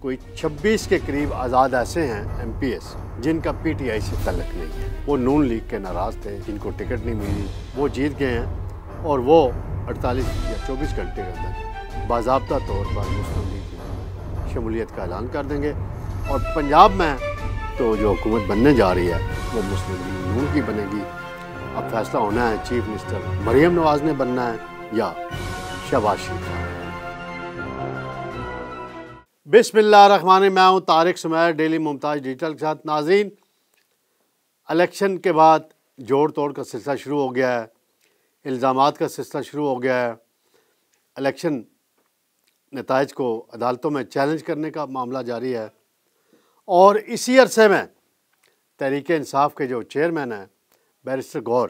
کوئی 26 کے قریب آزاد ایسے ہیں MP ایس جن کا PTI سے تعلق نہیں ہے. وہ نون لیگ کے ناراض تھے، جن کو ٹکٹ نہیں ملی، وہ جیت گئے ہیں اور وہ 48 یا 24 گھنٹے کے اندر باضابطہ طور پر مسلم لیگ کی شمولیت کا اعلان کر دیں گے. اور پنجاب میں تو جو حکومت بننے جا رہی ہے وہ مسلم لیگ نون کی بنے گی. اب فیصلہ ہونا ہے چیف منسٹر مریم نواز نے بننا ہے یا شہباز شریف صاحب. بسم اللہ الرحمن الرحیم. میں ہوں طارق سمیر، ڈیلی ممتاز ڈیجیٹل کے ساتھ. ناظرین، الیکشن کے بعد جوڑ توڑ کا سلسلہ شروع ہو گیا ہے، الزامات کا سلسلہ شروع ہو گیا ہے، الیکشن نتائج کو عدالتوں میں چیلنج کرنے کا معاملہ جاری ہے. اور اسی عرصے میں تحریک انصاف کے جو چیئرمین ہیں بیرسٹر گور،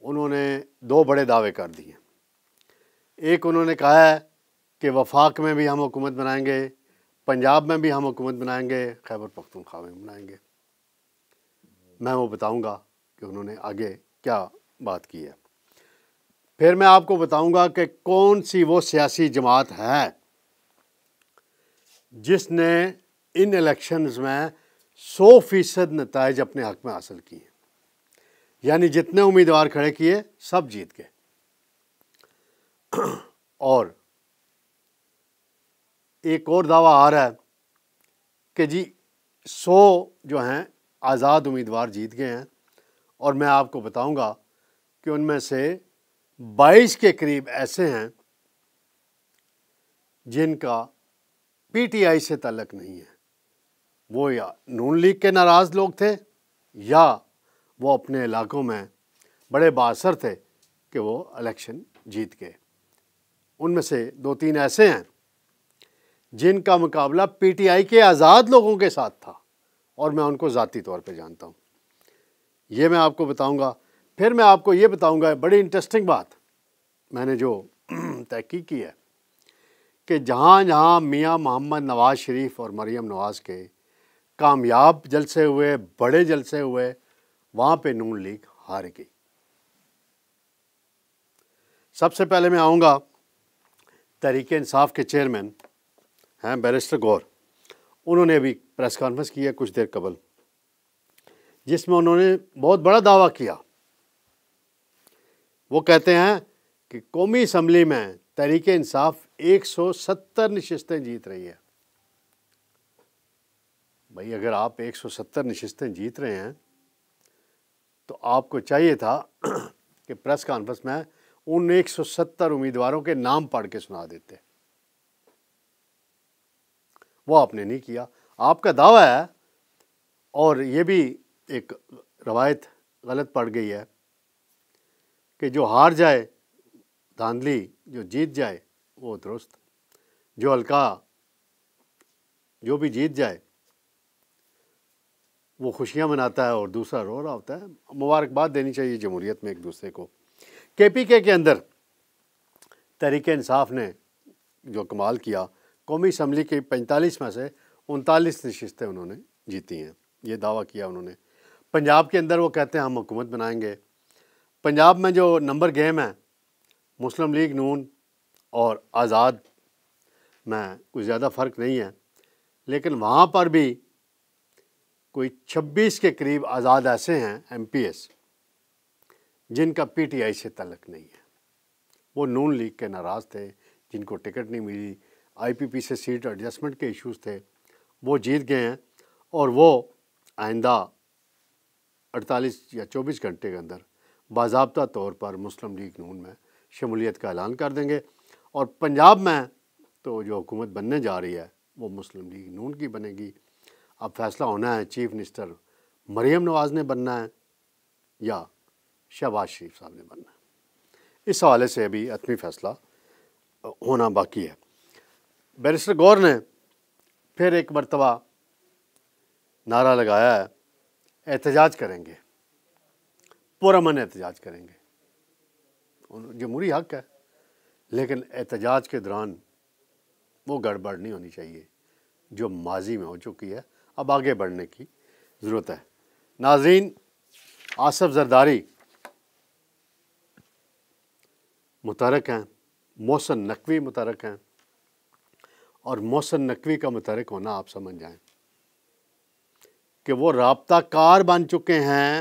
انہوں نے 2 بڑے دعوے کر دیے. ایک انہوں نے کہا ہے کہ وفاق میں بھی ہم حکومت بنائیں گے، پنجاب میں بھی ہم حکومت بنائیں گے، خیبر پختونخوا میں بنائیں گے. میں وہ بتاؤں گا کہ انہوں نے آگے کیا بات کی ہے. پھر میں آپ کو بتاؤں گا کہ کون سی وہ سیاسی جماعت ہے جس نے ان الیکشنز میں 100% نتائج اپنے حق میں حاصل کیے، یعنی جتنے امیدوار کھڑے کیے سب جیت گئے. اور ایک اور دعویٰ آ رہا ہے کہ جی 100 جو ہیں آزاد امیدوار جیت گئے ہیں، اور میں آپ کو بتاؤں گا کہ ان میں سے 22 کے قریب ایسے ہیں جن کا PTI سے تعلق نہیں ہے. وہ یا نون لیگ کے ناراض لوگ تھے یا وہ اپنے علاقوں میں بڑے بااثر تھے کہ وہ الیکشن جیت گئے. ان میں سے 2-3 ایسے ہیں جن کا مقابلہ PTI کے آزاد لوگوں کے ساتھ تھا، اور میں ان کو ذاتی طور پہ جانتا ہوں. یہ میں آپ کو بتاؤں گا. پھر میں آپ کو یہ بتاؤں گا بڑی انٹرسٹنگ بات میں نے جو تحقیق کی ہے کہ جہاں جہاں میاں محمد نواز شریف اور مریم نواز کے کامیاب جلسے ہوئے، بڑے جلسے ہوئے، وہاں پہ نون لیگ ہار گئی. سب سے پہلے میں آؤں گا تحریک انصاف کے چیئرمین ہیں بیرسٹر گور. انہوں نے ابھی پریس کانفرنس کی ہے کچھ دیر قبل، جس میں انہوں نے بہت بڑا دعویٰ کیا. وہ کہتے ہیں کہ قومی اسمبلی میں تحریک انصاف 170 نشستیں جیت رہی ہے. بھائی اگر آپ 170 نشستیں جیت رہے ہیں تو آپ کو چاہیے تھا کہ پریس کانفرنس میں ان 170 امیدواروں کے نام پڑھ کے سنا دیتے. وہ آپ نے نہیں کیا. آپ کا دعویٰ ہے، اور یہ بھی ایک روایت غلط پڑ گئی ہے کہ جو ہار جائے دھاندلی، جو جیت جائے وہ درست. جو حلقہ جو بھی جیت جائے وہ خوشیاں مناتا ہے اور دوسرا رو رہا ہوتا ہے. مبارکباد دینی چاہیے جمہوریت میں ایک دوسرے کو. KPK کے اندر تحریک انصاف نے جو کمال کیا، قومی اسمبلی کی 45 میں سے 39 نشستیں انہوں نے جیتی ہیں. یہ دعویٰ کیا انہوں نے. پنجاب کے اندر وہ کہتے ہیں ہم حکومت بنائیں گے. پنجاب میں جو نمبر گیم ہے مسلم لیگ نون اور آزاد میں کوئی زیادہ فرق نہیں ہے، لیکن وہاں پر بھی کوئی 26 کے قریب آزاد ایسے ہیں MP ایس جن کا PTI سے تعلق نہیں ہے. وہ نون لیگ کے ناراض تھے، جن کو ٹکٹ نہیں ملی، IPP سے سیٹ ایڈجسٹمنٹ کے ایشوز تھے، وہ جیت گئے ہیں اور وہ آئندہ 48 یا 24 گھنٹے کے اندر باضابطہ طور پر مسلم لیگ نون میں شمولیت کا اعلان کر دیں گے. اور پنجاب میں تو جو حکومت بننے جا رہی ہے وہ مسلم لیگ نون کی بنے گی. اب فیصلہ ہونا ہے چیف منسٹر مریم نواز نے بننا ہے یا شہباز شریف صاحب نے بننا ہے. اس حوالے سے ابھی حتمی فیصلہ ہونا باقی ہے. بیرسٹر گور نے پھر ایک مرتبہ نعرہ لگایا ہے احتجاج کریں گے، پرامن احتجاج کریں گے. جمہوری حق ہے، لیکن احتجاج کے دوران وہ گڑبڑ نہیں ہونی چاہیے جو ماضی میں ہو چکی ہے. اب آگے بڑھنے کی ضرورت ہے. ناظرین، آصف زرداری متحرک ہیں، محسن نقوی متحرک ہیں، اور محسن نقوی کا متحرک ہونا آپ سمجھ جائیں کہ وہ رابطہ کار بن چکے ہیں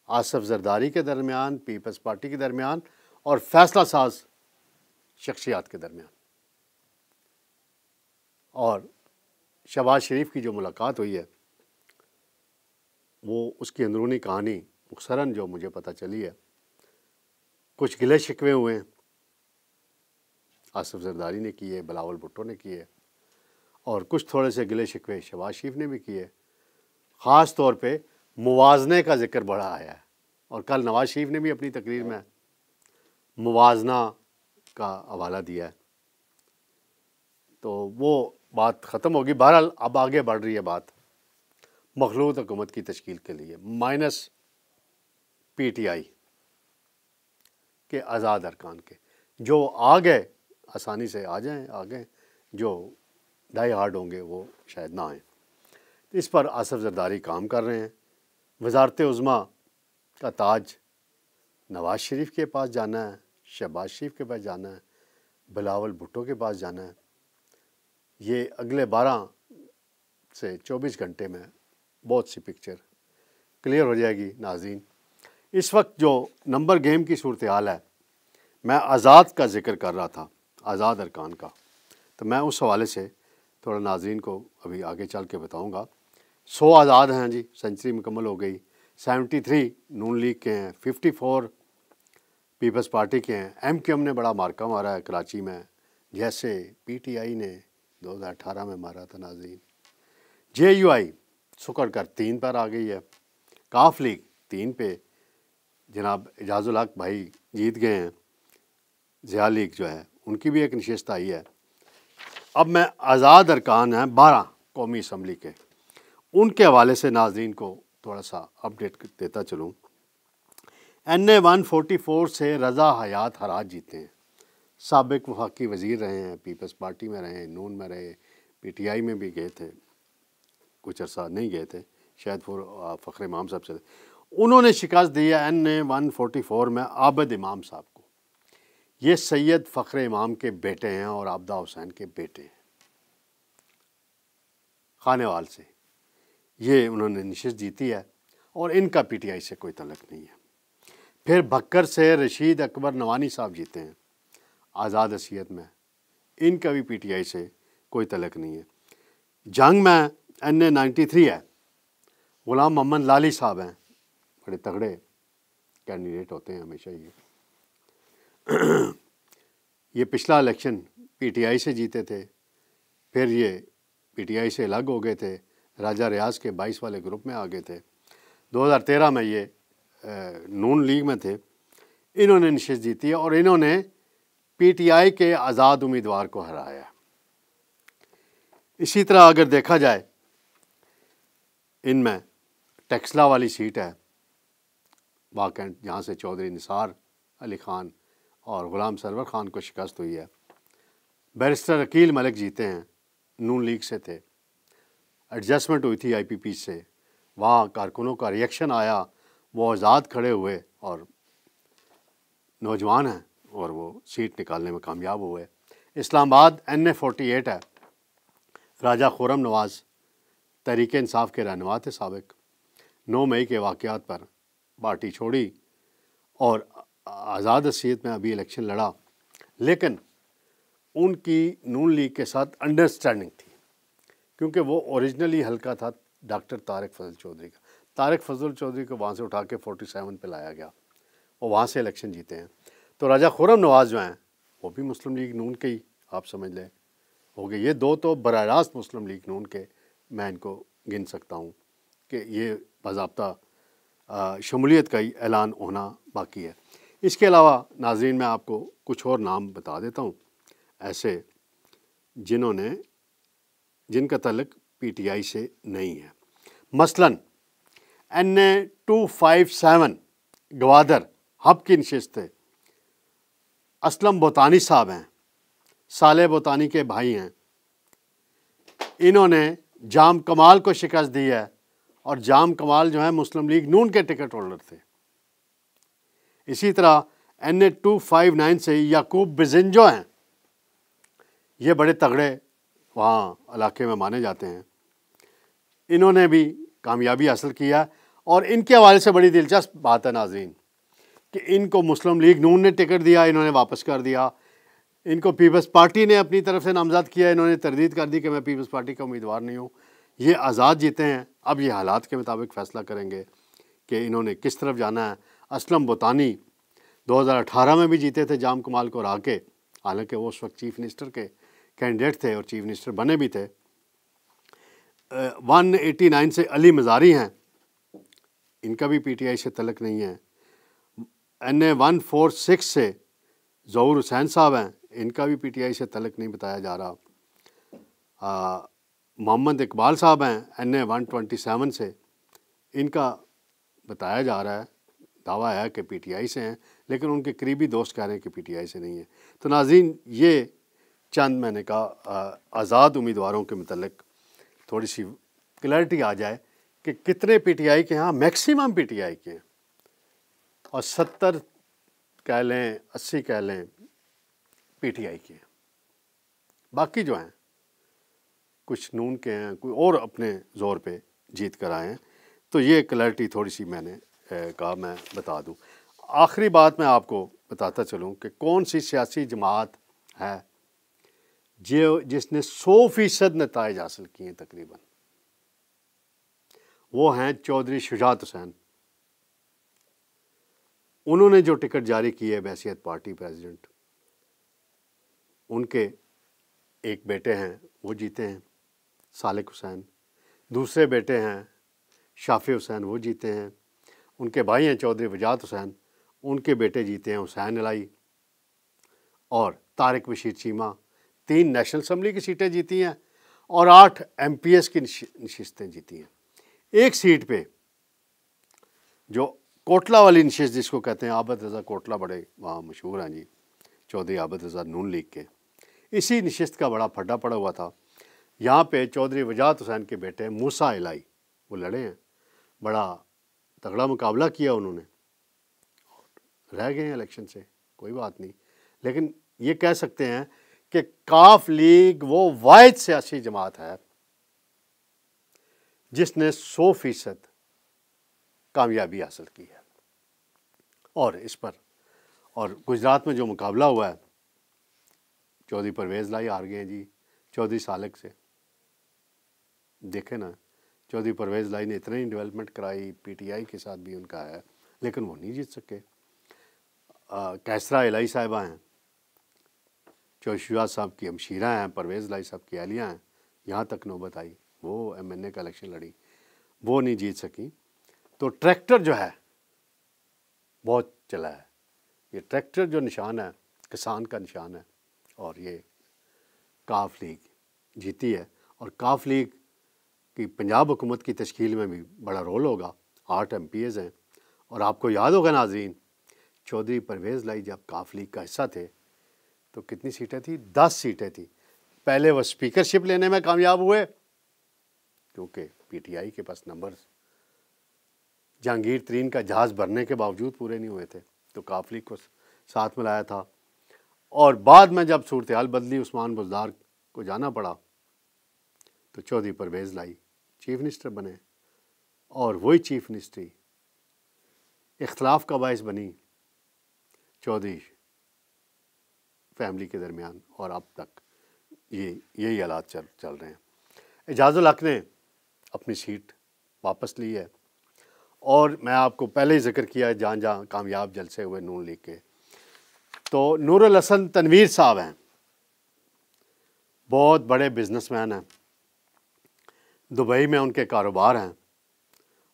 آصف زرداری کے درمیان، پیپلز پارٹی کے درمیان اور فیصلہ ساز شخصیات کے درمیان. اور شہباز شریف کی جو ملاقات ہوئی ہے وہ اس کی اندرونی کہانی مختصراً جو مجھے پتہ چلی ہے، کچھ گلے شکوے ہوئے ہیں، آصف زرداری نے کیے، بلاول بھٹو نے کیے، اور کچھ تھوڑے سے گلے شکوے شہباز شریف نے بھی کیے. خاص طور پہ موازنے کا ذکر بڑا آیا ہے، اور کل نواز شریف نے بھی اپنی تقریر میں موازنہ کا حوالہ دیا ہے. تو وہ بات ختم ہوگی. بہرحال اب آگے بڑھ رہی ہے بات مخلوط حکومت کی تشکیل کے لیے مائنس پی ٹی آئی کے آزاد ارکان کے. جو آ گئے آسانی سے آ جائیں، آ گئے، جو ڈائی ہارڈ ہوں گے وہ شاید نہ آئیں. اس پر آصف زرداری کام کر رہے ہیں. وزارت عظمیٰ کا تاج نواز شریف کے پاس جانا ہے، شہباز شریف کے پاس جانا ہے، بلاول بھٹو کے پاس جانا ہے. یہ اگلے 12 سے 24 گھنٹے میں بہت سی پکچر کلیئر ہو جائے گی. ناظرین، اس وقت جو نمبر گیم کی صورتحال ہے، میں آزاد کا ذکر کر رہا تھا، آزاد ارکان کا، تو میں اس حوالے سے تھوڑا ناظرین کو ابھی آگے چل کے بتاؤں گا. 100 آزاد ہیں جی، سینچری مکمل ہو گئی. 73 نون لیگ کے ہیں، 54 پیپلز پارٹی کے ہیں. ایم کیو ایم نے بڑا مارکا مارا ہے کراچی میں، جیسے پی ٹی آئی نے 2018 میں مارا تھا. ناظرین، جے یو آئی سکڑ کر 3 پر آ گئی ہے. کاف لیگ 3 پہ، جناب اعجاز الحق بھائی جیت گئے ہیں. ضیاء لیگ جو ہے ان کی بھی ایک نشست آئی ہے. اب میں آزاد ارکان ہیں 12 قومی اسمبلی کے، ان کے حوالے سے ناظرین کو تھوڑا سا اپڈیٹ دیتا چلوں. این اے 144 سے رضا حیات حراج جیتے ہیں. سابق وفاقی وزیر رہے ہیں، پیپلز پارٹی میں رہے، نون میں رہے، پی ٹی آئی میں بھی گئے تھے، کچھ عرصہ نہیں گئے تھے، شاید فخر امام صاحب سے. انہوں نے شکست دی ہے این اے 144 میں عابد امام صاحب کو. یہ سید فخر امام کے بیٹے ہیں اور عابدہ حسین کے بیٹے ہیں. خانیوال سے یہ انہوں نے نشست جیتی ہے اور ان کا پی ٹی آئی سے کوئی تعلق نہیں ہے. پھر بھکر سے رشید اکبر نوانی صاحب جیتے ہیں آزاد حیثیت میں، ان کا بھی پی ٹی آئی سے کوئی تعلق نہیں ہے. جنگ میں این اے 93 ہے، غلام محمد لالی صاحب ہیں، بڑے تگڑے کینڈیڈیٹ ہوتے ہیں ہمیشہ. یہ پچھلا الیکشن پی ٹی آئی سے جیتے تھے، پھر یہ پی ٹی آئی سے الگ ہو گئے تھے، راجہ ریاض کے 22 والے گروپ میں آ گئے تھے. 2013 میں یہ نون لیگ میں تھے. انہوں نے نشست جیتی ہے اور انہوں نے پی ٹی آئی کے آزاد امیدوار کو ہرایا. اسی طرح اگر دیکھا جائے ان میں ٹیکسلا والی سیٹ ہے واقعاً، جہاں سے چودھری نثار علی خان اور غلام سرور خان کو شکست ہوئی ہے. بیرسٹر عقیل ملک جیتے ہیں، نون لیگ سے تھے، ایڈجسٹمنٹ ہوئی تھی آئی پی پی سے، وہاں کارکنوں کا ریئیکشن آیا، وہ آزاد کھڑے ہوئے اور نوجوان ہیں اور وہ سیٹ نکالنے میں کامیاب ہوئے. اسلام آباد این اے 48 ہے، راجہ خرم نواز تحریک انصاف کے رہنما تھے سابق. 9 مئی کے واقعات پر پارٹی چھوڑی اور آزاد حیثیت میں ابھی الیکشن لڑا، لیکن ان کی نون لیگ کے ساتھ انڈرسٹینڈنگ تھی کیونکہ وہ اوریجنلی حلقہ تھا ڈاکٹر طارق فضل چودھری کا. طارق فضل چودھری کو وہاں سے اٹھا کے 47 پہ لایا گیا اور وہاں سے الیکشن جیتے ہیں. تو راجہ خرم نواز جو ہیں وہ بھی مسلم لیگ نون کے ہی آپ سمجھ لیں ہو گئے. یہ 2 تو براہ راست مسلم لیگ نون کے میں ان کو گن سکتا ہوں کہ یہ باضابطہ شمولیت کا ہی اعلان ہونا باقی ہے. اس کے علاوہ ناظرین میں آپ کو کچھ اور نام بتا دیتا ہوں ایسے جن کا تعلق پی ٹی آئی سے نہیں ہے. مثلاً این اے 257 گوادر ہب کی نشست تھے، اسلم بوتانی صاحب ہیں، صالح بوتانی کے بھائی ہیں. انہوں نے جام کمال کو شکست دی ہے اور جام کمال جو ہیں مسلم لیگ نون کے ٹکٹ ہولڈر تھے. اسی طرح این اے 259 سے یعقوب بزنجو ہیں، یہ بڑے تگڑے وہاں علاقے میں مانے جاتے ہیں، انہوں نے بھی کامیابی حاصل کیا، اور ان کے حوالے سے بڑی دلچسپ بات ہے ناظرین کہ ان کو مسلم لیگ نون نے ٹکٹ دیا، انہوں نے واپس کر دیا، ان کو پیپلز پارٹی نے اپنی طرف سے نامزد کیا، انہوں نے تردید کر دی کہ میں پیپلز پارٹی کا امیدوار نہیں ہوں، یہ آزاد جیتے ہیں، اب یہ حالات کے مطابق فیصلہ کریں گے کہ انہوں نے کس طرف جانا ہے۔ اسلم بوتانی 2018 میں بھی جیتے تھے جام کمال کو ہرا کے، حالانکہ وہ اس وقت چیف منسٹر کے کینڈیڈیٹ تھے اور چیف منسٹر بنے بھی تھے۔ 189 سے علی مزاری ہیں، ان کا بھی پی ٹی آئی سے تعلق نہیں ہے۔ NA 146 سے ظہور حسین صاحب ہیں، ان کا بھی پی ٹی آئی سے تعلق نہیں بتایا جا رہا۔ محمد اقبال صاحب ہیں NA 127 سے، ان کا بتایا جا رہا ہے، دعویٰ ہے کہ پی ٹی آئی سے ہیں، لیکن ان کے قریبی دوست کہہ رہے ہیں کہ پی ٹی آئی سے نہیں ہے۔ تو ناظرین، یہ چند میں نے کہا آزاد امیدواروں کے متعلق تھوڑی سی کلیئرٹی آ جائے کہ کتنے پی ٹی آئی کے ہیں، میکسیمم پی ٹی آئی کے ہیں، اور 70 کہہ لیں 80 کہہ لیں پی ٹی آئی کے ہیں، باقی جو ہیں کچھ نون کے ہیں، کوئی اور اپنے زور پہ جیت کر آئے ہیں۔ تو یہ کلیئرٹی تھوڑی سی میں نے کہا میں بتا دوں۔ آخری بات میں آپ کو بتاتا چلوں کہ کون سی سیاسی جماعت ہے جس نے 100% نتائج حاصل کیے ہیں تقریباً، وہ ہیں چودھری شجاعت حسین۔ انہوں نے جو ٹکٹ جاری کی ہے بحیثیت پارٹی پریزیڈنٹ، ان کے ایک بیٹے ہیں وہ جیتے ہیں سالک حسین، دوسرے بیٹے ہیں شافی حسین، وہ جیتے ہیں، ان کے بھائی ہیں چودھری وجاہت حسین، ان کے بیٹے جیتے ہیں حسین الہی، اور طارق بشیر چیمہ 3 نیشنل اسمبلی کی سیٹیں جیتی ہیں اور 8 MPS کی نشستیں جیتی ہیں۔ ایک سیٹ پہ جو کوٹلہ والی نشست جس کو کہتے ہیں، عابد رضا کوٹلہ بڑے وہاں مشہور ہیں جی، چودھری عابد رضا نون لیگ کے، اسی نشست کا بڑا پھڈا پڑا ہوا تھا۔ یہاں پہ چودھری وجاہت حسین کے بیٹے موسیٰ الہی وہ لڑے ہیں، بڑا تگڑا مقابلہ کیا انہوں نے، رہ گئے ہیں الیکشن سے، کوئی بات نہیں، لیکن یہ کہہ سکتے ہیں کہ کاف لیگ وہ واحد سیاسی جماعت ہے جس نے 100% کامیابی حاصل کی ہے۔ اور اس پر اور گجرات میں جو مقابلہ ہوا ہے، چودھری پرویز لائی ہار گئے ہیں جی چودھری سالک سے، دیکھیں نا، چودھری پرویز لائی نے اتنا ہی ڈیولپمنٹ کرائی، پی ٹی آئی کے ساتھ بھی ان کا ہے، لیکن وہ نہیں جیت سکے۔ کیسرا الہی صاحبہ ہیں، چودھری شجاعت صاحب کی ہمشیرہ ہیں، پرویز لائی صاحب کی اہلیہ ہیں، یہاں تک نوبت آئی، وہ MNA کا الیکشن لڑی، وہ نہیں جیت سکی۔ تو ٹریکٹر جو ہے بہت چلا ہے، یہ ٹریکٹر جو نشان ہے کسان کا نشان ہے، اور یہ کاف لیگ جیتی ہے، اور کاف لیگ کی پنجاب حکومت کی تشکیل میں بھی بڑا رول ہوگا، 8 MPs ہیں۔ اور آپ کو یاد ہوگا ناظرین، چودھری پرویز لائی جب کاف لیگ کا حصہ تھے تو کتنی سیٹیں تھیں؟ 10 سیٹیں تھیں۔ پہلے وہ اسپیکرشپ لینے میں کامیاب ہوئے کیونکہ پی ٹی آئی کے پاس نمبرز جہانگیر ترین کا جہاز بھرنے کے باوجود پورے نہیں ہوئے تھے، تو کاف لیگ کو ساتھ ملایا تھا، اور بعد میں جب صورتحال بدلی، عثمان بزدار کو جانا پڑا، تو چودھری پرویز لائی چیف منسٹر بنے، اور وہی چیف منسٹری اختلاف کا باعث بنی چودھری فیملی کے درمیان، اور اب تک یہی حالات چل رہے ہیں۔ اعجاز الحق نے اپنی سیٹ واپس لی ہے، اور میں آپ کو پہلے ہی ذکر کیا ہے جہاں جہاں کامیاب جلسے ہوئے نون لیگ کے، تو نور الحسن تنویر صاحب ہیں، بہت بڑے بزنس مین ہیں، دبئی میں ان کے کاروبار ہیں،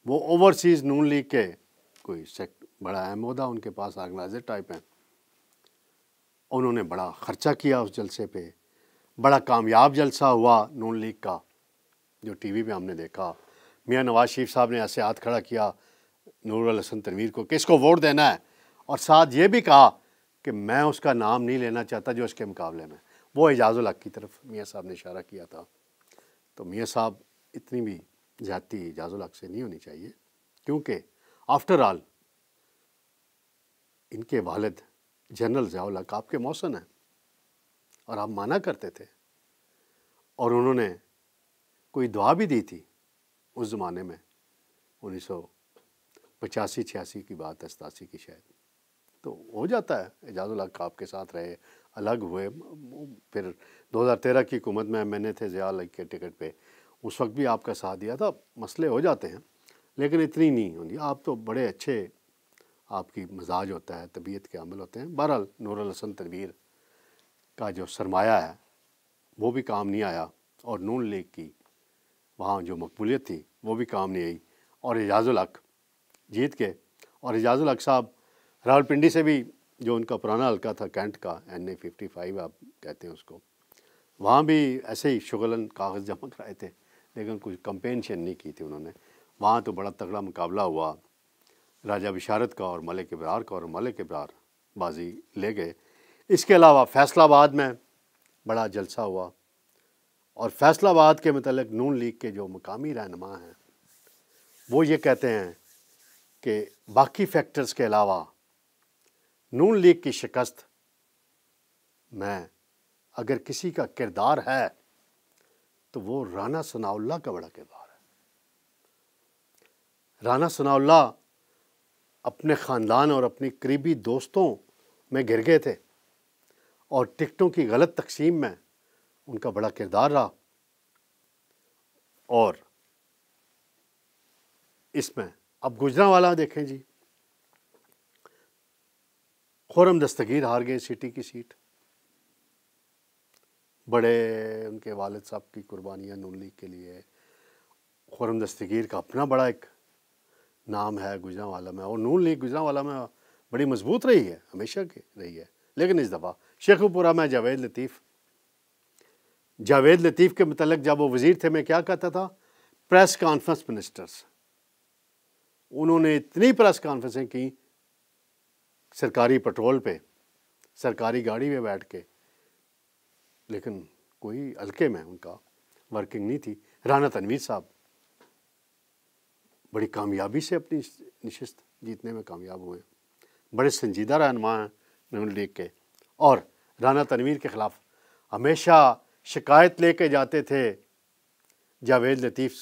وہ اوورسیز نون لیگ کے کوئی بڑا اہم عہدہ ان کے پاس، آرگنائزر ٹائپ ہیں۔ انہوں نے بڑا خرچہ کیا اس جلسے پہ، بڑا کامیاب جلسہ ہوا نون لیگ کا، جو ٹی وی پہ ہم نے دیکھا۔ میاں نواز شریف صاحب نے ایسے ہاتھ کھڑا کیا نور الحسن تنویر کو کہ اس کو ووٹ دینا ہے، اور ساتھ یہ بھی کہا کہ میں اس کا نام نہیں لینا چاہتا جو اس کے مقابلے میں، وہ اعجاز الحق کی طرف میاں صاحب نے اشارہ کیا تھا۔ تو میاں صاحب اتنی بھی زیادتی اعجاز الحق سے نہیں ہونی چاہیے، کیونکہ آفٹر آل ان کے والد جنرل ضیاء الحق آپ کے موسن ہیں، اور آپ مانا کرتے تھے اور انہوں نے کوئی دعا بھی دی تھی اس زمانے میں، 1985-86 کی بات ہے، 87 کی شاید. تو ہو جاتا ہے. اعجاز الحق آپ کے ساتھ رہے، الگ ہوئے، پھر 2013 کی حکومت میں MNA تھے ضیاء الحق کے ٹکٹ پہ، اس وقت بھی آپ کا ساتھ دیا تھا. مسئلے ہو جاتے ہیں لیکن اتنی نہیں ہوتی. آپ تو بڑے اچھے، آپ کی مزاج ہوتا ہے، طبیعت کے عمل ہوتے ہیں. بہرحال نور الحسن تنویر کا جو سرمایہ ہے وہ بھی کام نہیں آیا، اور نون لیگ کی وہاں جو مقبولیت تھی وہ بھی کام نہیں آئی، اور اعجاز الحق جیت کے. اور اعجاز الحق صاحب راولپنڈی سے بھی، جو ان کا پرانا حلقہ تھا کینٹ کا، NA55 آپ کہتے ہیں اس کو، وہاں بھی ایسے ہی شغلاً کاغذ جمع کرائے تھے لیکن کچھ کمپینشن نہیں کی تھی انہوں نے. وہاں تو بڑا تگڑا مقابلہ ہوا راجہ بشارت کا اور ملک ابرار کا، اور ملک ابرار بازی لے گئے. اس کے علاوہ فیصل آباد میں بڑا جلسہ ہوا، اور فیصل آباد کے متعلق نون لیگ کے جو مقامی رہنما ہیں وہ یہ کہتے ہیں کہ باقی فیکٹرز کے علاوہ نون لیگ کی شکست میں اگر کسی کا کردار ہے تو وہ رانا ثناء اللہ کا بڑا کردار ہے. رانا ثناء اللہ اپنے خاندان اور اپنی قریبی دوستوں میں گر گئے تھے، اور ٹکٹوں کی غلط تقسیم میں ان کا بڑا کردار رہا. اور اس میں اب گوجرانوالا دیکھیں جی، خرم دستگیر ہار گئے سٹی کی سیٹ. بڑے ان کے والد صاحب کی قربانیاں نون لیگ کے لیے. خرم دستگیر کا اپنا بڑا ایک نام ہے گوجرانوالا میں، اور نون لیگ گوجرانوالا میں بڑی مضبوط رہی ہے، ہمیشہ کی رہی ہے. لیکن اس دفعہ شیخو پورہ میں جاوید لطیف کے متعلق جب وہ وزیر تھے، میں کیا کہتا تھا؟ Press conference ministers. انہوں نے اتنی پریس کانفرنسیں کی سرکاری پٹرول پہ، سرکاری گاڑی پہ بیٹھ کے، لیکن کوئی حلقے میں ان کا ورکنگ نہیں تھی. رانا تنویر صاحب بڑی کامیابی سے اپنی نشست جیتنے میں کامیاب ہوئے، بڑے سنجیدہ رہنما ہیں نون لیگ کے. اور رانا تنویر کے خلاف ہمیشہ شکایت لے کے جاتے تھے جاوید لطیف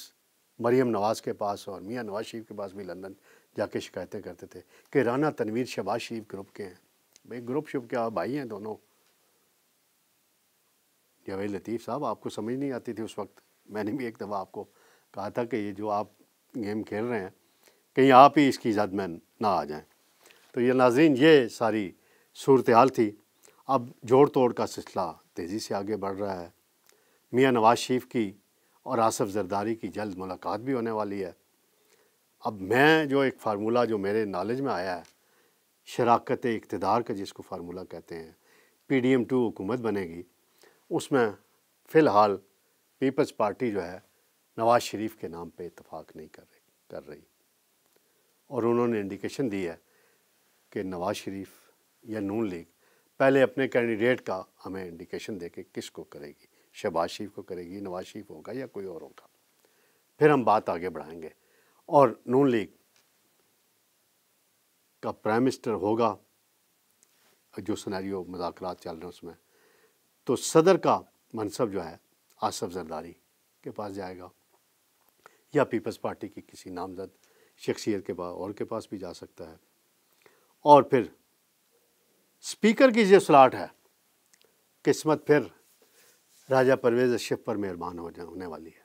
مریم نواز کے پاس، اور میاں نواز شریف کے پاس بھی لندن جا کے شکایتیں کرتے تھے کہ رانا تنویر شہباز شریف گروپ کے ہیں. بھائی گروپ شپ کے آپ بھائی ہیں دونوں. جاوید لطیف صاحب آپ کو سمجھ نہیں آتی تھی اس وقت. میں نے بھی ایک دفعہ آپ کو کہا تھا کہ یہ جو آپ گیم کھیل رہے ہیں کہیں آپ ہی اس کی زد میں نہ آ جائیں. تو یہ ناظرین، یہ ساری صورتحال تھی. اب جوڑ توڑ کا سلسلہ تیزی سے آگے بڑھ رہا ہے. میاں نواز شریف کی اور آصف زرداری کی جلد ملاقات بھی ہونے والی ہے. اب میں جو ایک فارمولہ جو میرے نالج میں آیا ہے، شراکت اقتدار کا جس کو فارمولہ کہتے ہیں، PDM-2 حکومت بنے گی، اس میں فی الحال پیپلز پارٹی جو ہے نواز شریف کے نام پہ اتفاق نہیں کر رہی. اور انہوں نے انڈیکیشن دی ہے کہ نواز شریف یا نون لیگ پہلے اپنے کینڈیڈیٹ کا ہمیں انڈیکیشن دے کے کس کو کرے گی، شہباز شریف کو کرے گی، نواز شریف ہوگا یا کوئی اور ہوگا، پھر ہم بات آگے بڑھائیں گے. اور نون لیگ کا پرائم منسٹر ہوگا، جو سیناریو مذاکرات چل رہے ہیں اس میں، تو صدر کا منصب جو ہے آصف زرداری کے پاس جائے گا، یا پیپلز پارٹی کی کسی نامزد شخصیت کے پاس اور کے پاس بھی جا سکتا ہے. اور پھر اسپیکر کی جو سلاٹ ہے، قسمت پھر راجہ پرویز اشرف پر مہربان ہونے والی ہے.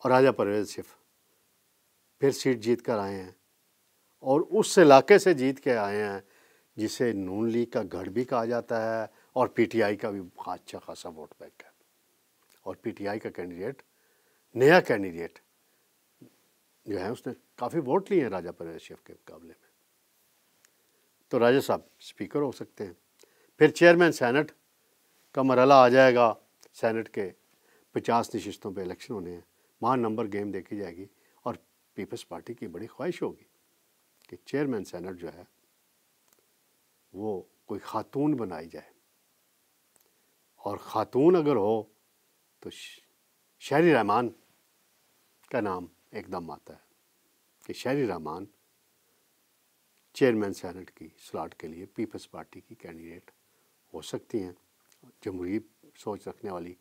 اور راجہ پرویز اشرف پھر سیٹ جیت کر آئے ہیں، اور اس علاقے سے جیت کے آئے ہیں جسے نون لیگ کا گڑھ بھی کہا جاتا ہے، اور PTI کا بھی اچھا خاصا ووٹ بینک ہے. اور PTI کا کینڈیڈیٹ، نیا کینڈیڈیٹ جو ہے، اس نے کافی ووٹ لیے ہیں راجہ پرویز اشرف کے مقابلے میں. تو راجہ صاحب اسپیکر ہو سکتے ہیں. پھر چیئرمین سینٹ کا مرحلہ آ جائے گا. سینٹ کے 50 نشستوں پہ الیکشن ہونے ہیں، وہاں نمبر گیم دیکھی جائے گی. اور پیپلز پارٹی کی بڑی خواہش ہوگی کہ چیئرمین سینٹ جو ہے وہ کوئی خاتون بنائی جائے. اور خاتون اگر ہو تو شہری رحمان کا نام ایک دم آتا ہے کہ شہری رحمان چیئرمین سینٹ کی سلاٹ کے لیے پیپلز پارٹی کی کینڈیڈیٹ ہو سکتی ہیں. جمہوری سوچ رکھنے والی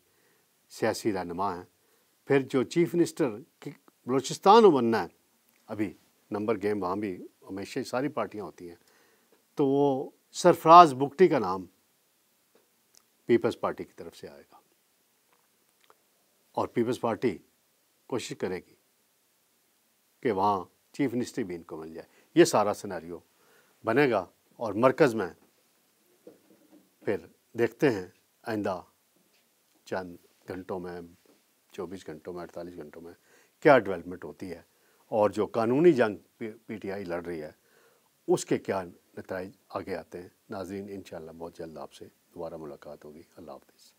سیاسی رہنما ہیں. پھر جو چیف منسٹر بلوچستان میں بننا ہے، ابھی نمبر گیم وہاں بھی ہمیشہ ساری پارٹیاں ہوتی ہیں، تو وہ سرفراز بگٹی کا نام پیپلز پارٹی کی طرف سے آئے گا، اور پیپلز پارٹی کوشش کرے گی کہ وہاں چیف منسٹر بھی ان کو مل جائے. یہ سارا سیناریو بنے گا، اور مرکز میں پھر دیکھتے ہیں آئندہ چند گھنٹوں میں، 24 گھنٹوں میں، 48 گھنٹوں میں کیا ڈیولپمنٹ ہوتی ہے، اور جو قانونی جنگ پی ٹی آئی لڑ رہی ہے اس کے کیا نتائج آگے آتے ہیں. ناظرین، انشاءاللہ بہت جلد آپ سے دوبارہ ملاقات ہوگی. اللہ حافظ.